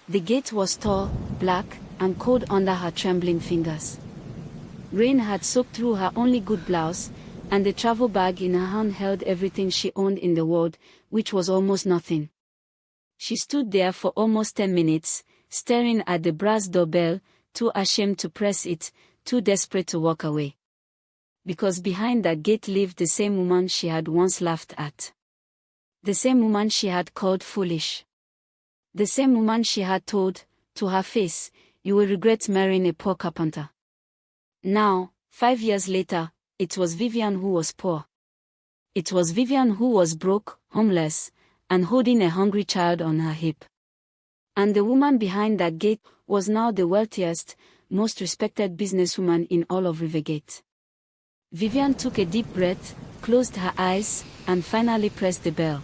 The gate was tall, black, and cold under her trembling fingers. Rain had soaked through her only good blouse, and the travel bag in her hand held everything she owned in the world, which was almost nothing. She stood there for almost 10 minutes, staring at the brass doorbell, too ashamed to press it, too desperate to walk away. Because behind that gate lived the same woman she had once laughed at. The same woman she had called foolish. The same woman she had told, to her face, "You will regret marrying a poor carpenter." Now, 5 years later, it was Vivian who was poor. It was Vivian who was broke, homeless, and holding a hungry child on her hip. And the woman behind that gate was now the wealthiest, most respected businesswoman in all of Rivergate. Vivian took a deep breath, closed her eyes, and finally pressed the bell.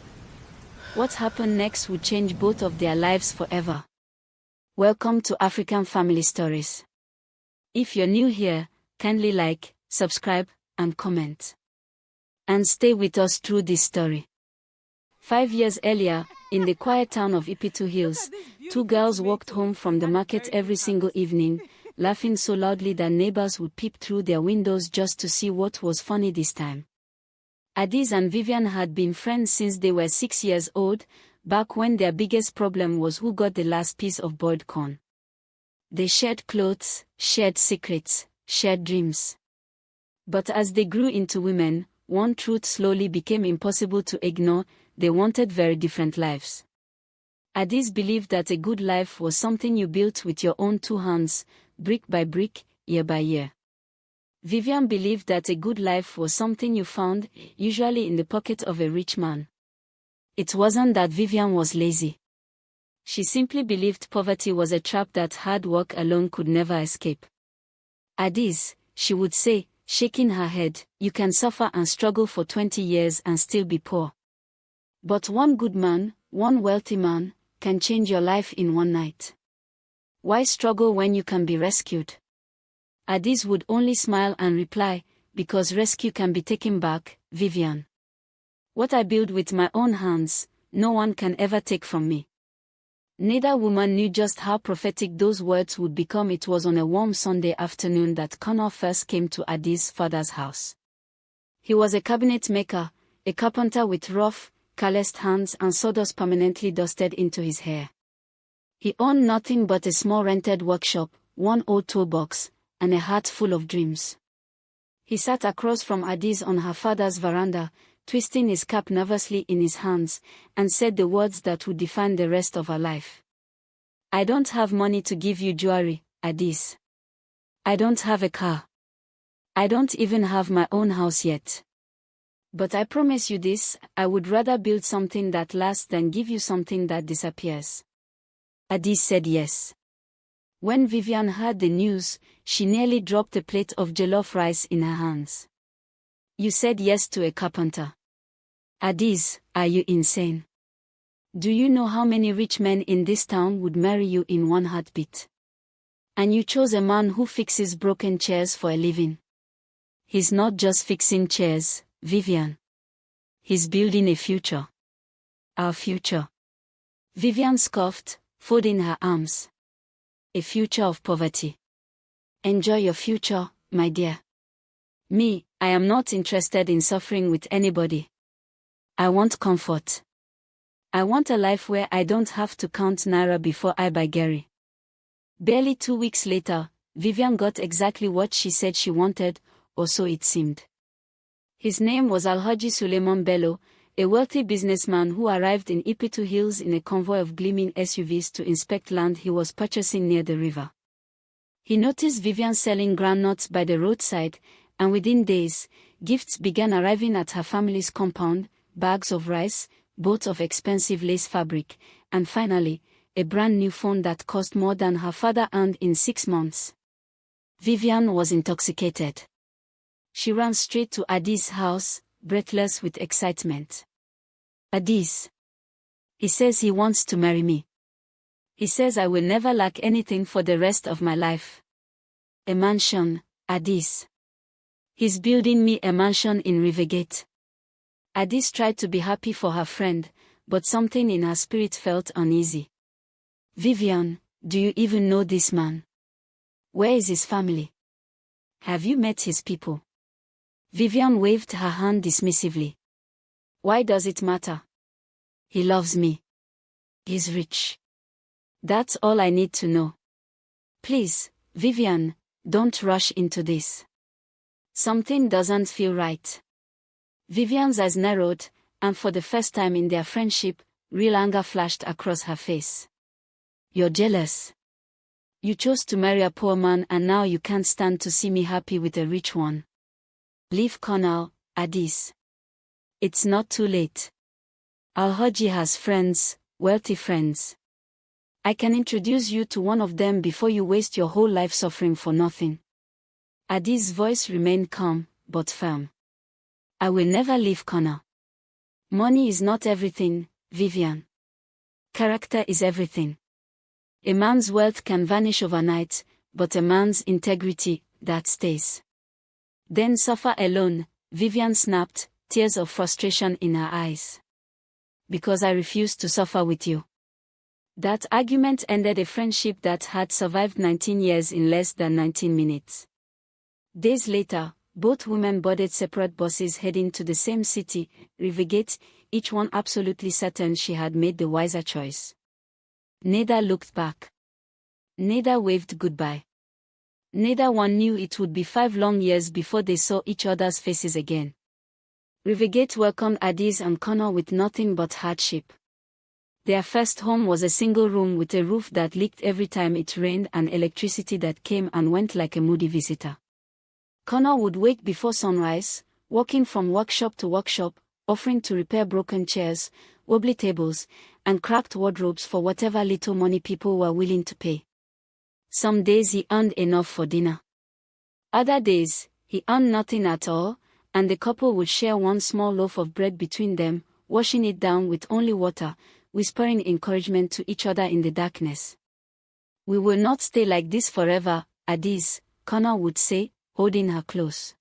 What happened next would change both of their lives forever. Welcome to African Family Stories. If you're new here, kindly like, subscribe, and comment. And stay with us through this story. 5 years earlier, in the quiet town of Ipitu Hills, two girls walked home from the market every single evening, laughing so loudly that neighbors would peep through their windows just to see what was funny this time. Adaeze and Vivian had been friends since they were 6 years old, back when their biggest problem was who got the last piece of boiled corn. They shared clothes, shared secrets, shared dreams. But as they grew into women, one truth slowly became impossible to ignore: they wanted very different lives. Adaeze believed that a good life was something you built with your own two hands, brick by brick, year by year. Vivian believed that a good life was something you found, usually in the pocket of a rich man. It wasn't that Vivian was lazy. She simply believed poverty was a trap that hard work alone could never escape. Adaeze, she would say, shaking her head, "You can suffer and struggle for 20 years and still be poor. But one good man, one wealthy man, can change your life in one night. Why struggle when you can be rescued?" Adaeze would only smile and reply, "Because rescue can be taken back, Vivian. What I build with my own hands, no one can ever take from me." Neither woman knew just how prophetic those words would become. It was on a warm Sunday afternoon that Connor first came to Adaeze's father's house. He was a cabinet maker, a carpenter with rough, calloused hands and sawdust permanently dusted into his hair. He owned nothing but a small rented workshop, one old toolbox, and a heart full of dreams. He sat across from Adaeze on her father's veranda, twisting his cap nervously in his hands, and said the words that would define the rest of her life. "I don't have money to give you jewelry, Adaeze. I don't have a car. I don't even have my own house yet. But I promise you this: I would rather build something that lasts than give you something that disappears." Adaeze said yes. When Vivian heard the news, she nearly dropped a plate of jollof rice in her hands. "You said yes to a carpenter. Adaeze, are you insane? Do you know how many rich men in this town would marry you in one heartbeat? And you chose a man who fixes broken chairs for a living. He's not just fixing chairs, Vivian. He's building a future. Our future." Vivian scoffed, folding her arms. "A future of poverty. Enjoy your future, my dear. Me, I am not interested in suffering with anybody. I want comfort. I want a life where I don't have to count naira before I buy Gary." Barely 2 weeks later, Vivian got exactly what she said she wanted, or so it seemed. His name was Alhaji Suleiman Bello, a wealthy businessman who arrived in Ipitu Hills in a convoy of gleaming SUVs to inspect land he was purchasing near the river. He noticed Vivian selling groundnuts by the roadside, and within days, gifts began arriving at her family's compound: bags of rice, boats of expensive lace fabric, and finally, a brand new phone that cost more than her father earned in 6 months. Vivian was intoxicated. She ran straight to Adaeze's house, breathless with excitement. "Adaeze. He says he wants to marry me. He says I will never lack anything for the rest of my life. A mansion, Adaeze. He's building me a mansion in Rivergate." Adaeze tried to be happy for her friend, but something in her spirit felt uneasy. Vivian, do you even know this man? Where is his family? Have you met his people? Vivian waved her hand dismissively. Why does it matter? He loves me. He's rich. That's all I need to know. Please, Vivian, don't rush into this. Something doesn't feel right. Vivian's eyes narrowed, and for the first time in their friendship, real anger flashed across her face. You're jealous. You chose to marry a poor man and now you can't stand to see me happy with a rich one. Leave Connor, Adaeze. It's not too late. Alhaji has friends, wealthy friends. I can introduce you to one of them before you waste your whole life suffering for nothing. Adaeze's voice remained calm, but firm. I will never leave Connor. Money is not everything, Vivian. Character is everything. A man's wealth can vanish overnight, but a man's integrity, that stays. Then suffer alone, Vivian snapped, tears of frustration in her eyes. Because I refuse to suffer with you. That argument ended a friendship that had survived 19 years in less than 19 minutes. Days later, both women boarded separate buses heading to the same city, Rivergate, each one absolutely certain she had made the wiser choice. Neither looked back. Neither waved goodbye. Neither one knew it would be 5 long years before they saw each other's faces again. Rivergate welcomed Adaeze and Connor with nothing but hardship. Their first home was a single room with a roof that leaked every time it rained and electricity that came and went like a moody visitor. Connor would wake before sunrise, walking from workshop to workshop, offering to repair broken chairs, wobbly tables, and cracked wardrobes for whatever little money people were willing to pay. Some days he earned enough for dinner. Other days, he earned nothing at all, and the couple would share one small loaf of bread between them, washing it down with only water, whispering encouragement to each other in the darkness. We will not stay like this forever, Adaeze, Connor would say, holding her close.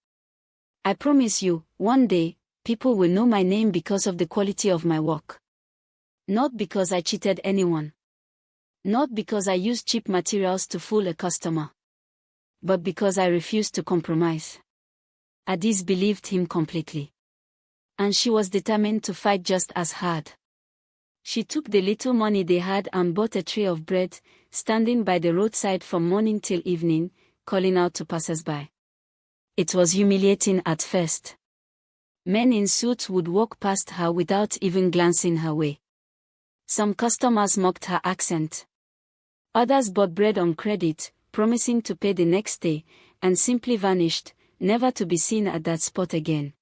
I promise you, one day, people will know my name because of the quality of my work. Not because I cheated anyone. Not because I used cheap materials to fool a customer. But because I refused to compromise. Adaeze believed him completely. And she was determined to fight just as hard. She took the little money they had and bought a tray of bread, standing by the roadside from morning till evening, calling out to passers-by. It was humiliating at first. Men in suits would walk past her without even glancing her way. Some customers mocked her accent. Others bought bread on credit, promising to pay the next day, and simply vanished, never to be seen at that spot again.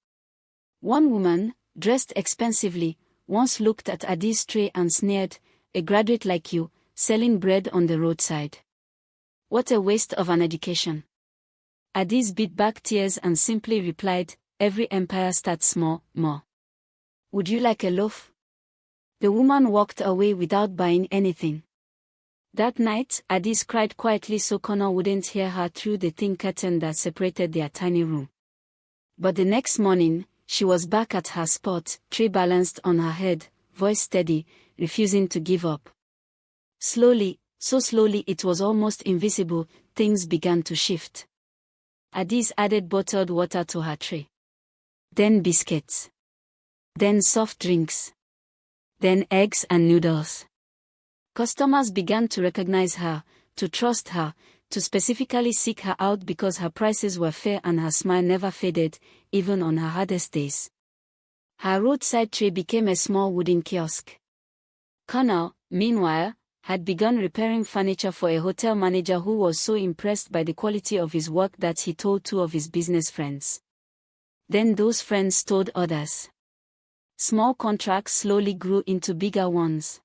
One woman, dressed expensively, once looked at Adaeze's tray and sneered, "A graduate like you, selling bread on the roadside. What a waste of an education." Adaeze beat back tears and simply replied, "Every empire starts small, more. Would you like a loaf?" The woman walked away without buying anything. That night, Adaeze cried quietly so Connor wouldn't hear her through the thin curtain that separated their tiny room. But the next morning, she was back at her spot, tray balanced on her head, voice steady, refusing to give up. Slowly, so slowly it was almost invisible, things began to shift. Adaeze added bottled water to her tray. Then biscuits. Then soft drinks. Then eggs and noodles. Customers began to recognize her, to trust her, to specifically seek her out because her prices were fair and her smile never faded, even on her hardest days. Her roadside tray became a small wooden kiosk. Connor, meanwhile, had begun repairing furniture for a hotel manager who was so impressed by the quality of his work that he told 2 of his business friends. Then those friends told others. Small contracts slowly grew into bigger ones.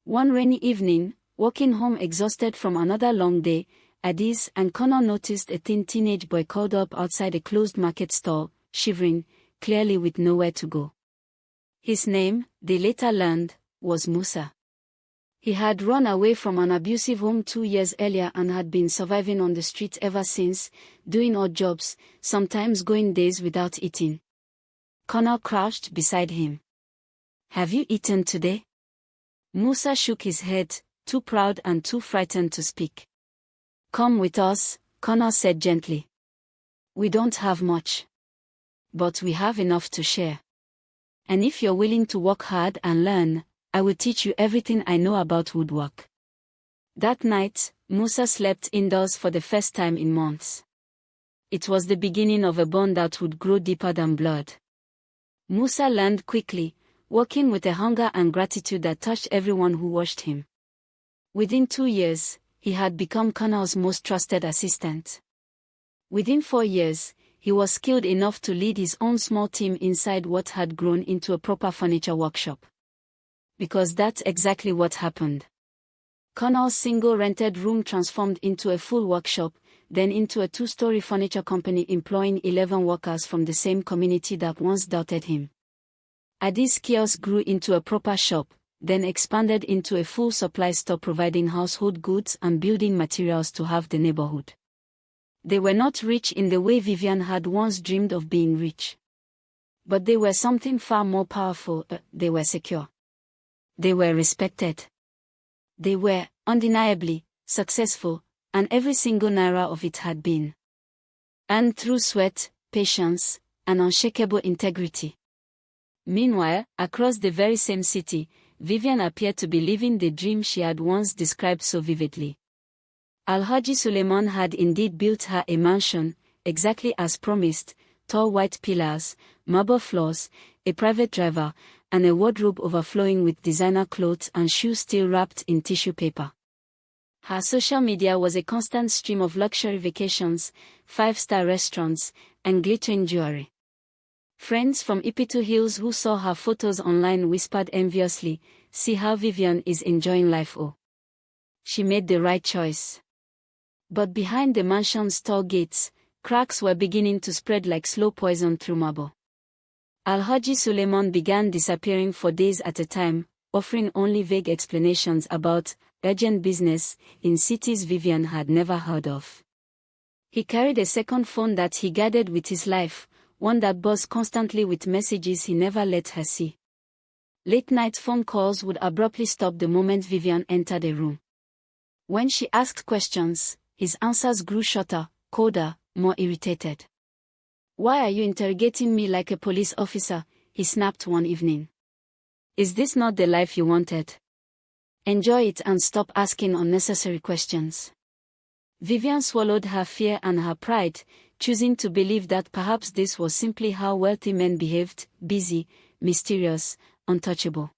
One rainy evening, walking home exhausted from another long day, Adaeze and Connor noticed a thin teenage boy curled up outside a closed market stall, shivering, clearly with nowhere to go. His name, they later learned, was Musa. He had run away from an abusive home 2 years earlier and had been surviving on the streets ever since, doing odd jobs, sometimes going days without eating. Connor crouched beside him. "Have you eaten today?" Musa shook his head, too proud and too frightened to speak. "Come with us," Connor said gently. "We don't have much. But we have enough to share. And if you're willing to work hard and learn, I will teach you everything I know about woodwork." That night, Musa slept indoors for the first time in months. It was the beginning of a bond that would grow deeper than blood. Musa learned quickly, working with a hunger and gratitude that touched everyone who watched him. Within 2 years, he had become Connor's most trusted assistant. Within 4 years, he was skilled enough to lead his own small team inside what had grown into a proper furniture workshop. Because that's exactly what happened. Connor's single rented room transformed into a full workshop, then into a 2-story furniture company employing 11 workers from the same community that once doubted him. Adaeze's kiosk grew into a proper shop, then expanded into a full supply store providing household goods and building materials to half the neighborhood. They were not rich in the way Vivian had once dreamed of being rich. But they were something far more powerful. They were secure. They were respected. They were, undeniably, successful, and every single naira of it had been earned through sweat, patience, and unshakable integrity. Meanwhile, across the very same city, Vivian appeared to be living the dream she had once described so vividly. Alhaji Suleiman had indeed built her a mansion, exactly as promised: tall white pillars, marble floors, a private driver, and a wardrobe overflowing with designer clothes and shoes still wrapped in tissue paper. Her social media was a constant stream of luxury vacations, 5-star restaurants, and glittering jewelry. Friends from Ipitu Hills who saw her photos online whispered enviously, "See how Vivian is enjoying life. Oh, she made the right choice." But behind the mansion's tall gates, cracks were beginning to spread like slow poison through marble. Alhaji Suleiman began disappearing for days at a time, offering only vague explanations about urgent business in cities Vivian had never heard of. He carried a second phone that he guarded with his life, one that buzzed constantly with messages he never let her see. Late-night phone calls would abruptly stop the moment Vivian entered a room. When she asked questions, his answers grew shorter, colder, more irritated. "Why are you interrogating me like a police officer?" he snapped one evening. "Is this not the life you wanted? Enjoy it and stop asking unnecessary questions." Vivian swallowed her fear and her pride, choosing to believe that perhaps this was simply how wealthy men behaved: busy, mysterious, untouchable.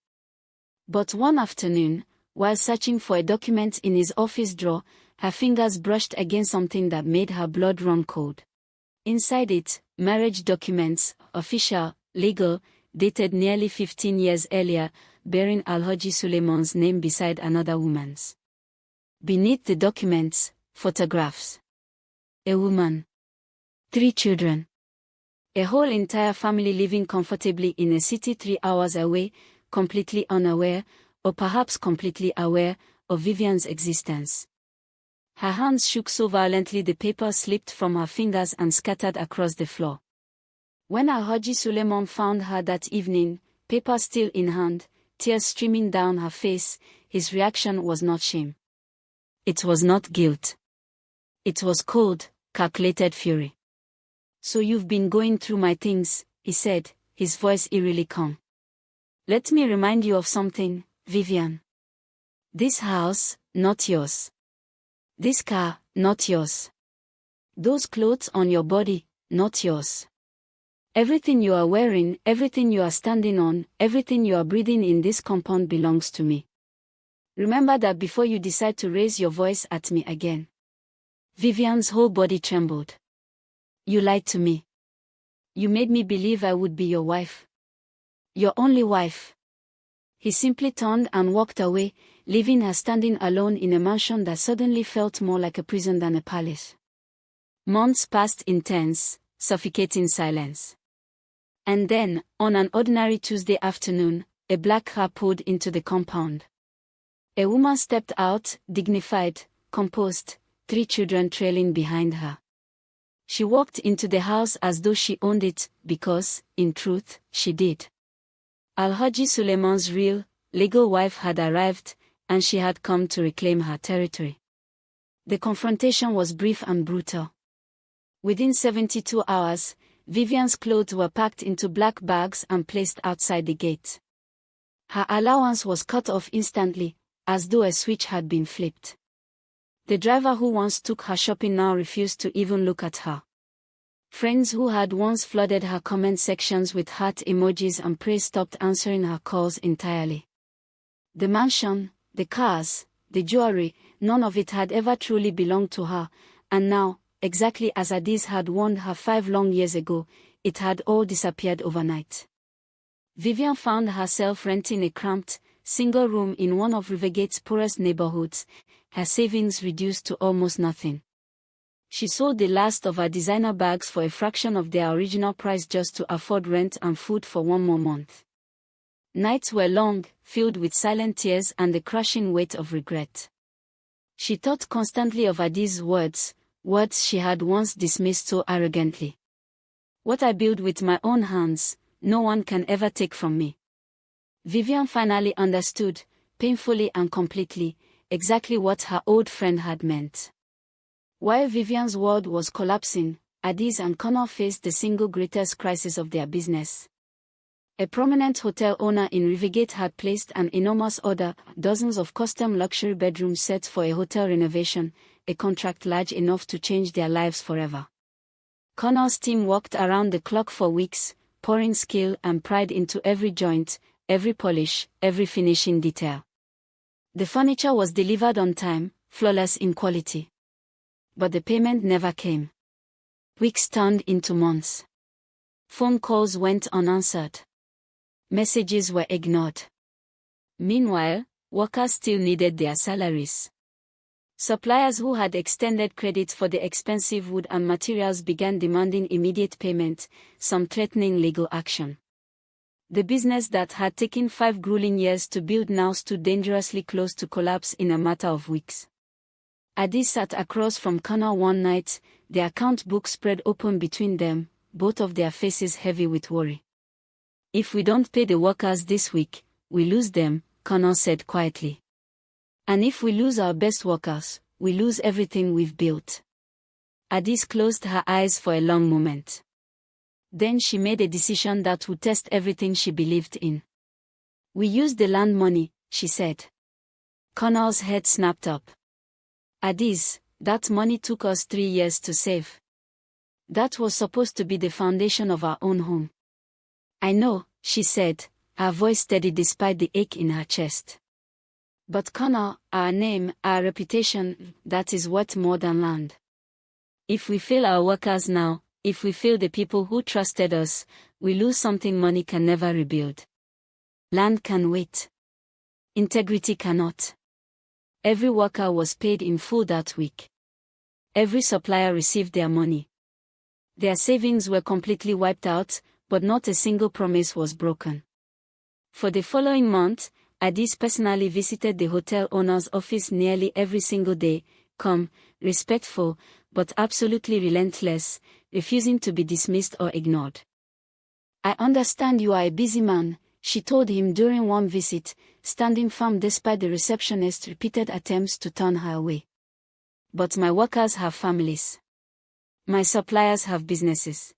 But one afternoon, while searching for a document in his office drawer, her fingers brushed against something that made her blood run cold. Inside it, marriage documents, official, legal, dated nearly 15 years earlier, bearing Alhaji Suleiman's name beside another woman's. Beneath the documents, photographs. A woman. 3 children. A whole entire family living comfortably in a city 3 hours away, completely unaware, or perhaps completely aware, of Vivian's existence. Her hands shook so violently the paper slipped from her fingers and scattered across the floor. When Alhaji Suleiman found her that evening, paper still in hand, tears streaming down her face, his reaction was not shame. It was not guilt. It was cold, calculated fury. "So you've been going through my things," he said, his voice eerily calm. "Let me remind you of something, Vivian. This house, not yours. This car, not yours. Those clothes on your body, not yours. Everything you are wearing, everything you are standing on, everything you are breathing in this compound belongs to me. Remember that before you decide to raise your voice at me again." Vivian's whole body trembled. "You lied to me. You made me believe I would be your wife. Your only wife." He simply turned and walked away, leaving her standing alone in a mansion that suddenly felt more like a prison than a palace. Months passed in tense, suffocating silence. And then, on an ordinary Tuesday afternoon, a black car pulled into the compound. A woman stepped out, dignified, composed, 3 children trailing behind her. She walked into the house as though she owned it, because, in truth, she did. Alhaji Suleiman's real, legal wife had arrived, and she had come to reclaim her territory. The confrontation was brief and brutal. Within 72 hours, Vivian's clothes were packed into black bags and placed outside the gate. Her allowance was cut off instantly, as though a switch had been flipped. The driver who once took her shopping now refused to even look at her. Friends who had once flooded her comment sections with heart emojis and praise stopped answering her calls entirely. The mansion, the cars, the jewelry, none of it had ever truly belonged to her, and now, exactly as Adaeze had warned her 5 long years ago, it had all disappeared overnight. Vivian found herself renting a cramped, single room in one of Rivergate's poorest neighborhoods, her savings reduced to almost nothing. She sold the last of her designer bags for a fraction of their original price just to afford rent and food for 1 more month. Nights were long, filled with silent tears and the crushing weight of regret. She thought constantly of Adaeze's words she had once dismissed so arrogantly. "What I build with my own hands, no one can ever take from me." Vivian finally understood, painfully and completely, exactly what her old friend had meant. While Vivian's world was collapsing, Adaeze and Connor faced the single greatest crisis of their business. A prominent hotel owner in Rivergate had placed an enormous order, dozens of custom luxury bedroom sets for a hotel renovation, a contract large enough to change their lives forever. Connor's team worked around the clock for weeks, pouring skill and pride into every joint, every polish, every finishing detail. The furniture was delivered on time, flawless in quality. But the payment never came. Weeks turned into months. Phone calls went unanswered. Messages were ignored. Meanwhile, workers still needed their salaries. Suppliers who had extended credit for the expensive wood and materials began demanding immediate payment, some threatening legal action. The business that had taken 5 grueling years to build now stood dangerously close to collapse in a matter of weeks. Adaeze sat across from Connor one night, the account book spread open between them, both of their faces heavy with worry. "If we don't pay the workers this week, we lose them," Connor said quietly. "And if we lose our best workers, we lose everything we've built." Adaeze closed her eyes for a long moment. Then she made a decision that would test everything she believed in. "We used the land money," she said. Connor's head snapped up. "Adaeze, that money took us 3 years to save. That was supposed to be the foundation of our own home." "I know," she said, her voice steady despite the ache in her chest. "But Connor, our name, our reputation, that is worth more than land. If we fail our workers now, if we fail the people who trusted us, we lose something money can never rebuild. Land can wait. Integrity cannot." Every worker was paid in full that week. Every supplier received their money. Their savings were completely wiped out, but not a single promise was broken. For the following month, Adaeze personally visited the hotel owner's office nearly every single day, calm, respectful, but absolutely relentless, refusing to be dismissed or ignored. "I understand you are a busy man," she told him during one visit, standing firm despite the receptionist's repeated attempts to turn her away. "But my workers have families. My suppliers have businesses.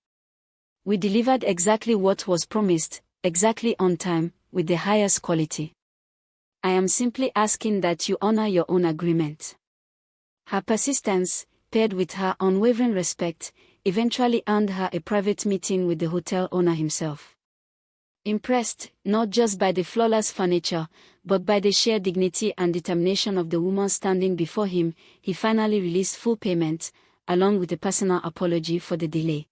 We delivered exactly what was promised, exactly on time, with the highest quality. I am simply asking that you honor your own agreement." Her persistence, paired with her unwavering respect, eventually earned her a private meeting with the hotel owner himself. Impressed, not just by the flawless furniture, but by the sheer dignity and determination of the woman standing before him, he finally released full payment, along with a personal apology for the delay.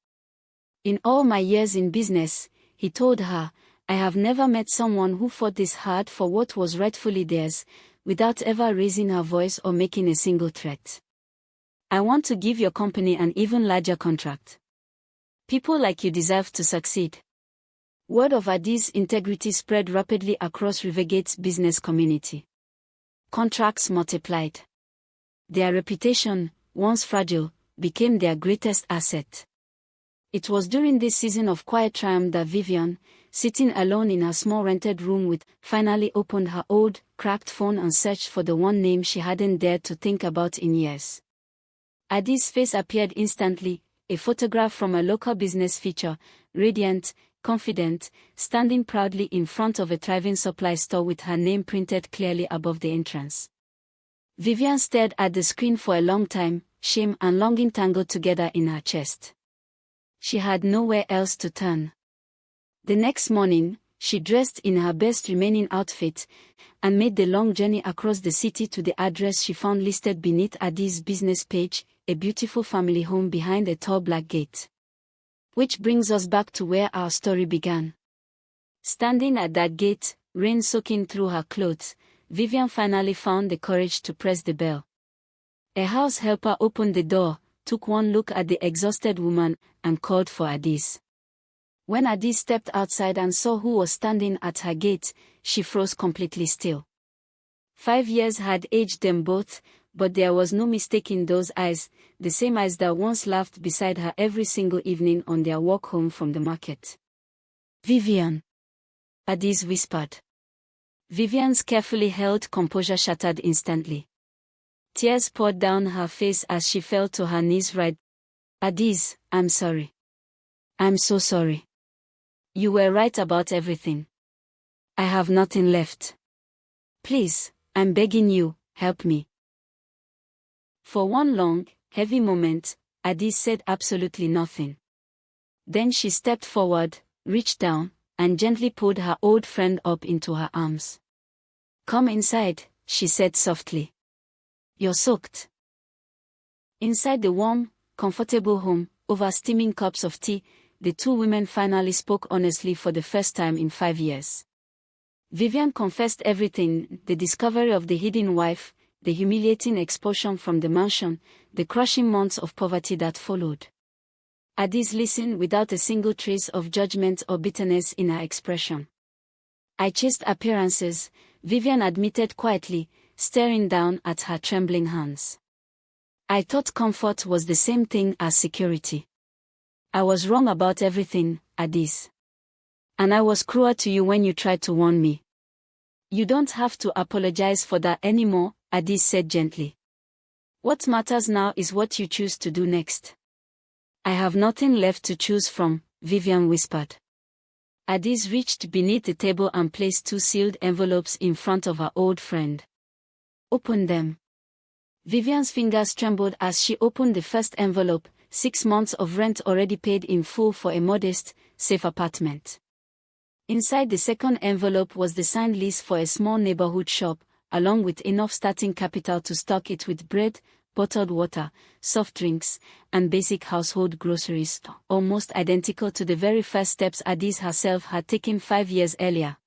"In all my years in business," he told her, "I have never met someone who fought this hard for what was rightfully theirs, without ever raising her voice or making a single threat. I want to give your company an even larger contract. People like you deserve to succeed." Word of Adaeze's integrity spread rapidly across Rivergate's business community. Contracts multiplied. Their reputation, once fragile, became their greatest asset. It was during this season of quiet triumph that Vivian, sitting alone in her small rented room finally opened her old, cracked phone and searched for the one name she hadn't dared to think about in years. Adaeze's face appeared instantly, a photograph from a local business feature, radiant, confident, standing proudly in front of a thriving supply store with her name printed clearly above the entrance. Vivian stared at the screen for a long time, shame and longing tangled together in her chest. She had nowhere else to turn. The next morning, she dressed in her best remaining outfit and made the long journey across the city to the address she found listed beneath Adaeze's business page, a beautiful family home behind a tall black gate. Which brings us back to where our story began. Standing at that gate, rain soaking through her clothes, Vivian finally found the courage to press the bell. A house helper opened the door, took one look at the exhausted woman, and called for Adaeze. When Adaeze stepped outside and saw who was standing at her gate, she froze completely still. 5 years had aged them both, but there was no mistaking those eyes, the same eyes that once laughed beside her every single evening on their walk home from the market. "Vivian," Adaeze whispered. Vivian's carefully held composure shattered instantly. Tears poured down her face as she fell to her knees. Right, "Adaeze, I'm sorry. I'm so sorry. You were right about everything. I have nothing left. Please, I'm begging you, help me." For one long, heavy moment, Adaeze said absolutely nothing. Then she stepped forward, reached down, and gently pulled her old friend up into her arms. "Come inside," she said softly. "You're soaked." Inside the warm, comfortable home, over steaming cups of tea, the two women finally spoke honestly for the first time in 5 years. Vivian confessed everything: the discovery of the hidden wife, the humiliating expulsion from the mansion, the crushing months of poverty that followed. Adaeze listened without a single trace of judgment or bitterness in her expression. "I chased appearances," Vivian admitted quietly, staring down at her trembling hands. "I thought comfort was the same thing as security. I was wrong about everything, Adaeze. And I was cruel to you when you tried to warn me." "You don't have to apologize for that anymore," Adaeze said gently. "What matters now is what you choose to do next." "I have nothing left to choose from," Vivian whispered. Adaeze reached beneath the table and placed 2 sealed envelopes in front of her old friend. "Open them." Vivian's fingers trembled as she opened the first envelope, 6 months of rent already paid in full for a modest, safe apartment. Inside the second envelope was the signed lease for a small neighborhood shop, along with enough starting capital to stock it with bread, bottled water, soft drinks, and basic household groceries, almost identical to the very first steps Adaeze herself had taken 5 years earlier.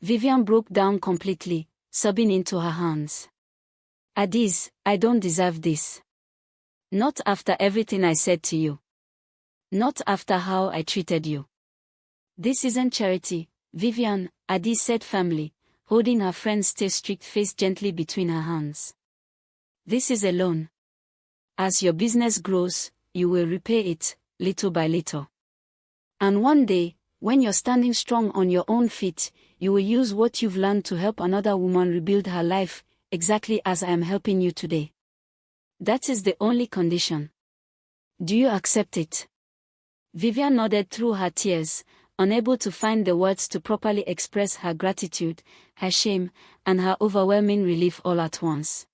Vivian broke down completely, sobbing into her hands. "Adaeze, I don't deserve this. Not after everything I said to you. Not after how I treated you." "This isn't charity, Vivian," Adaeze said firmly, holding her friend's still-streaked face gently between her hands. "This is a loan. As your business grows, you will repay it, little by little. And one day, when you're standing strong on your own feet, you will use what you've learned to help another woman rebuild her life, exactly as I am helping you today. That is the only condition. Do you accept it?" Vivian nodded through her tears, unable to find the words to properly express her gratitude, her shame, and her overwhelming relief all at once.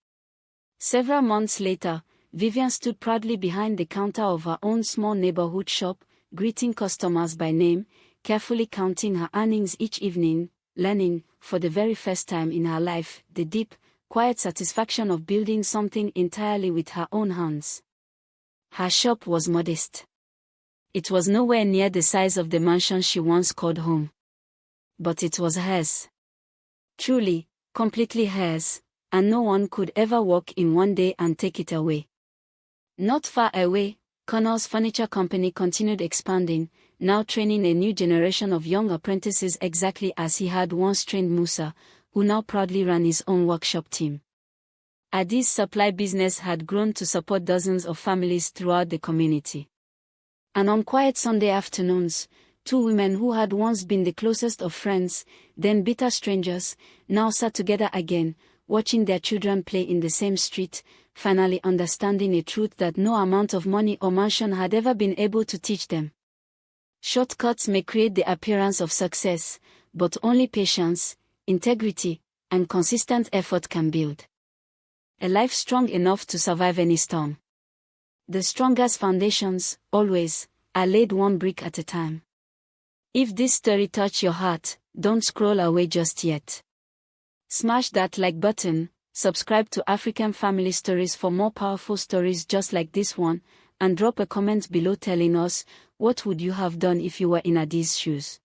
Several months later, Vivian stood proudly behind the counter of her own small neighborhood shop, greeting customers by name, carefully counting her earnings each evening, learning, for the very first time in her life, the deep, quiet satisfaction of building something entirely with her own hands. Her shop was modest. It was nowhere near the size of the mansion she once called home. But it was hers. Truly, completely hers, and no one could ever walk in one day and take it away. Not far away, Connor's furniture company continued expanding, now training a new generation of young apprentices exactly as he had once trained Musa, who now proudly ran his own workshop team. Adaeze's supply business had grown to support dozens of families throughout the community. And on quiet Sunday afternoons, Two women who had once been the closest of friends, then bitter strangers, now sat together again, watching their children play in the same street, finally understanding a truth that no amount of money or mansion had ever been able to teach them. Shortcuts may create the appearance of success, but only patience, integrity, and consistent effort can build a life strong enough to survive any storm. The strongest foundations, always, are laid one brick at a time. If this story touched your heart, don't scroll away just yet. Smash that like button, subscribe to African Family Stories for more powerful stories just like this one, and drop a comment below telling us, what would you have done if you were in Adaeze's shoes?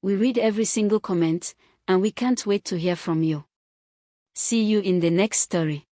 We read every single comment, and we can't wait to hear from you. See you in the next story.